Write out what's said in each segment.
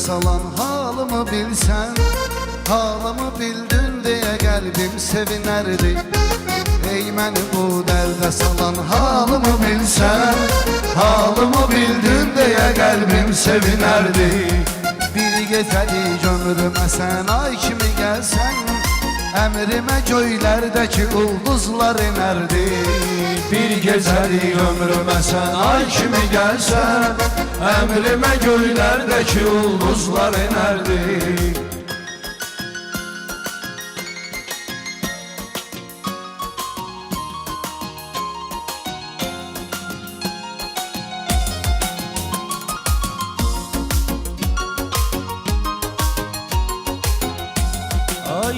salan halımı bilsen, halımı bildin diye kalbim sevinerdi. Ey məni bu dərdə salan halımı bilsən, halımı bildin diye kalbim sevinerdi. Bir gecəlik ömrümə sən ay kimi gəlsən, əmrimə göylərdəki ulduzlar inerdi. Bir gecəlik ömrümə sən ay kimi gəlsən, əmrimə göylərdəki ulduzlar inerdi.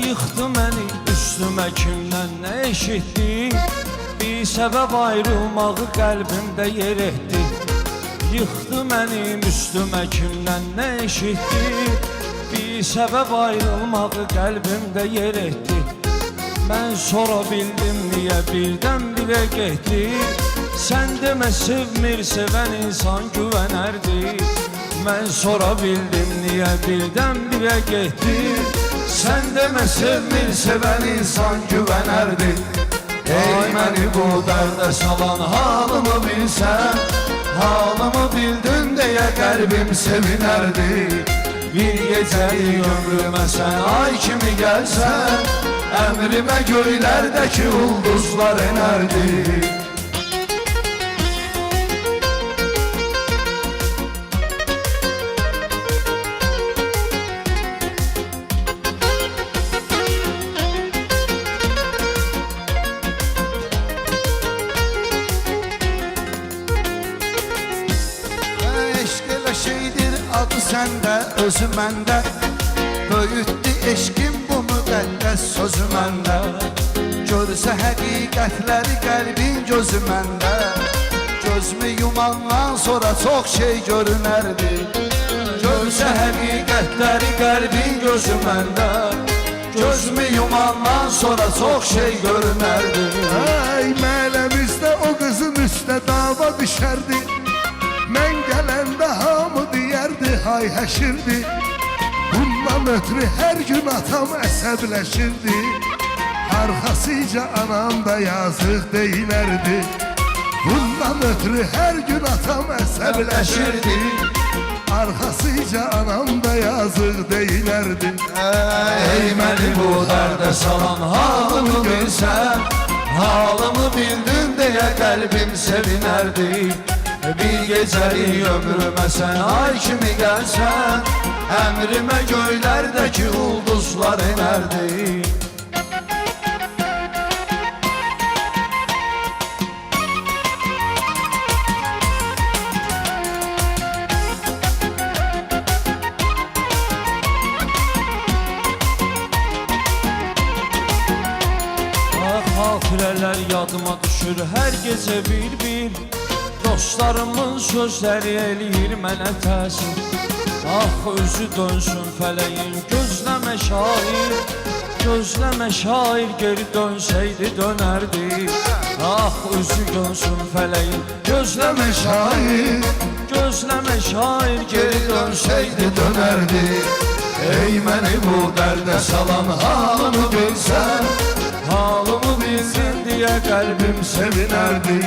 Yıxdı məni üstümə kimdən nə eşitdi? Bir səbəb ayrılmağı qəlbimdə yer etdi. Yıxdı mənim üstümə kimdən nə eşitdi? Bir səbəb ayrılmağı qəlbimdə yer etdi. Mən sora bildim niyə birdən-birə getdi? Sən demə sevmir, sevən insan güvənərdi. Mən sora bildim niyə birdən-birə getdi? Sən demə sevmir, sevən insan güvənərdi. Ey məni bu dərdə salan halımı bilsən, halımı bildin deyə qəlbim sevinərdi. Bir gecəlik ömrümə sən ay kimi gəlsən, əmrimə göylərdəki ulduzlar inerdi. Şeydir adı səndə, özü məndə, böyütdü eşkim bu müqəddəs sözü məndə. Görsə həqiqətləri qəlbin gözü məndə, gözümü yumandan sonra çox şey görünərdi. Görsə həqiqətləri qəlbin gözü məndə, gözümü yumandan sonra çox şey görünərdi. Ay mələmizdə o qızın üstə dava düşərdi. Mən gələndə hamı deyərdi, hay həşirdi. Bundan ötürü hər gün atam əsəbləşirdi. Arxasıca anam da yazıq deyilərdi. Bundan ötürü hər gün atam əsəbləşirdi. Arxasıca anam da yazıq deyilərdi. Ey məni bu dərdə salan halımı bilsən, halımı bildin deyə qəlbim sevinərdi. Bir gecəlik ömrümə sən ay kimi gəlsən, əmrimə göylərdəki ulduzlar inerdi. Xatirələr yadıma düşür hər gecə bir-bir. Dostlarımın sözləri eləyir mənə təsir. Ah özü dönsün fələyin, gözləmə şair. Gözləmə şair, geri dönsəydi dönərdi. Ah özü dönsün fələyin, gözləmə şair. Gözləmə şair, geri dönsəydi dönərdi. Ey məni bu dərdə salan halımı bilsən, halımı bilsin deyə qəlbim sevinərdi.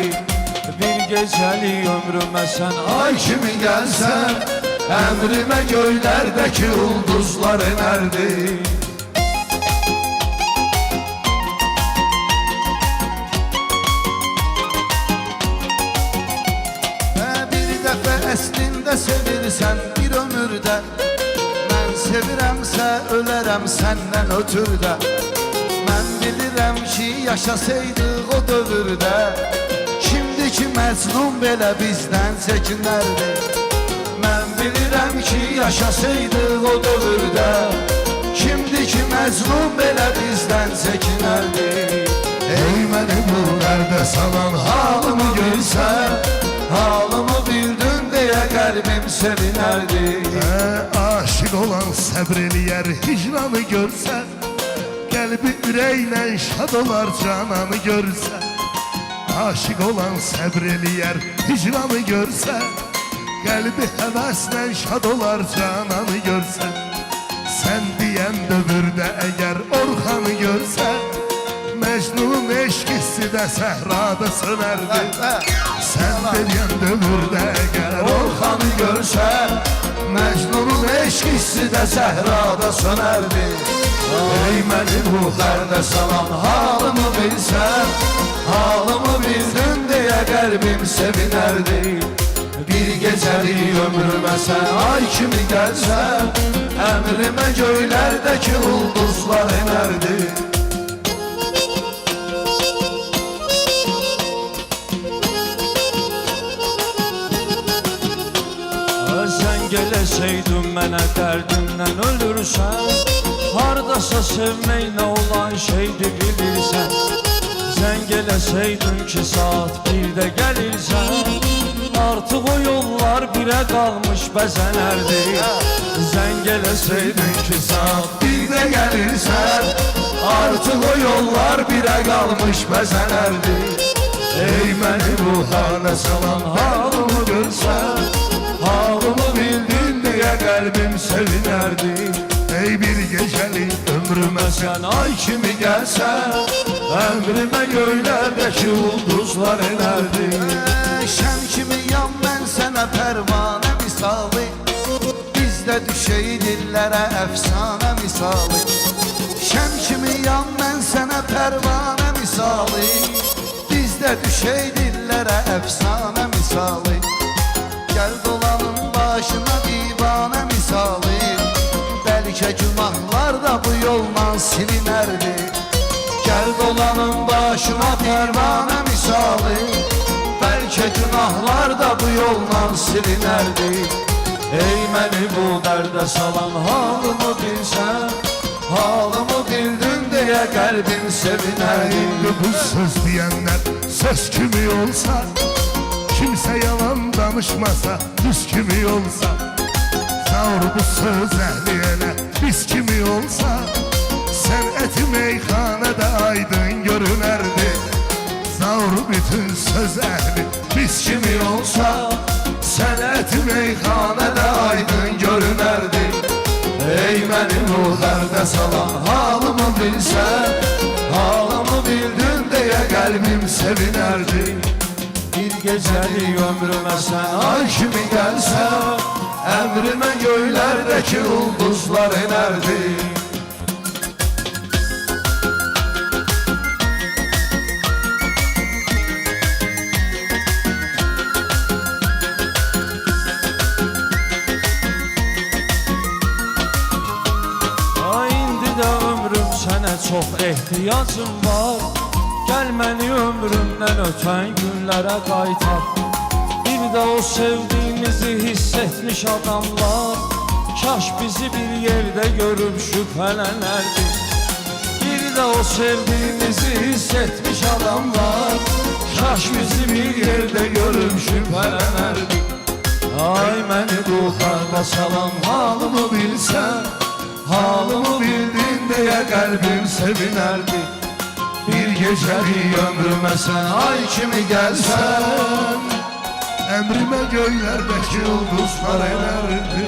Bir gecəlik ömrümə sən ay kimi gəlsən, əmrimə göylərdəki ulduzlar inerdi. Bir dəfə əslində sevirsən bir ömürdə, mən sevirəmsə ölərəm səndən ötürdə. Mən bilirəm ki yaşasaydıq o dövrdə, şimdiki Məcnun belə bizdən çəkinərdi. Mən bilirəm ki yaşasaydıq o dövrdə, şimdiki Məcnun belə bizdən çəkinərdi. Ey məni bu dərdə salan halımı görsən, halımı bildin deyə qəlbim sevinərdi. Aşık olan səbr eləyər hicranı görsən, qəlbi ürəklə şad olar cananı görsən. Aşık olan səbr eləyər hicranı görsən, Qəlbi həvəslə şad olar cananı görsən. Sən deyən dövrdə əgər Orxanı görsən, Məcnun eşq hissi də səhrada sönərdi. Sən deyən dövrdə əgər Orxanı görsən, Məcnunun eşq hissi də səhrada sönərdi. Ey mənim bu dərdə salan halımı bilsən, halımı bildin deyə qəlbim sevinərdi. Bir gecəlik ömrümə sən ay kimi gəlsən, əmrimə göylərdəki ulduzlar enərdi. Sən gələsəydin mənə dərdimdən ölürsən, hardasa sevməklə olan şeydir bilirsən. Sən gələsəydin ki saat 1-də gəlirsən, artıq o yollar birə qalmış bəzənərdi. Sən gələsəydin ki saat 1-də gəlirsən, artıq o yollar birə qalmış bəzənərdi. Ey məni bu halə salan halımı görsən, halımı bildin deyə qəlbim sevinərdi. Ey bir gecəlik ömrümə Sən ay kimi gəlsən, əmrimə göylərdəki ulduzlar enərdi. Şəm kimi yan mən sənə pərvanə misali, bizdə düşey dillərə əfsanə misali. Şəm kimi yan mən sənə pərvanə misali, bizdə düşey dillərə əfsanə misali. Gəl dolanın başına divanə misali, bəlkə günahlar da bu yolla silinərdi. Gəl dolanın başına divanə misali, bəlkə günahlar da bu yolla silinərdi. Ey məni bu dərdə salan halımı bilsən, halımı bildin deyə qəlbim sevinərdi. Bu söz deyənlər söz kimi olsa, kimsə yalan danışmasa düz kimi olsa, Zaur bu söz əhli elə biz kimi olsa, sənəti meyxanədə aydın görünərdi. Zaur bütün söz əhli biz kimi olsa, sənəti meyxanədə aydın görünərdi. Ey mənim bu dərdə salan halımı bilsən, halımı bildin deyə qəlbim sevinərdi. Bir gecəlik ömrümə sən ay kimi gəlsən, əmrimə göylərdəki ulduzlar enərdi. İndi də ömrüm sənə çox ehtiyacım var. Gəl məni ömrümdən ötən günlərə qaytar. Bir də o sevdiyimizi hiss etmiş adamlar, kaş bizi bir yerdə görüb şübhələnərdi. Bir də o sevdiyimizi hiss etmiş adamlar, kaş bizi bir yerdə görüb şübhələnərdi. Ay məni bu qarda salan halımı bilsən, halımı bildin deyə qəlbim sevinərdi. Bir gecəlik ömrümə sən ay kimi gəlsən, əmrimə göylərdəki ulduzlar enərdi.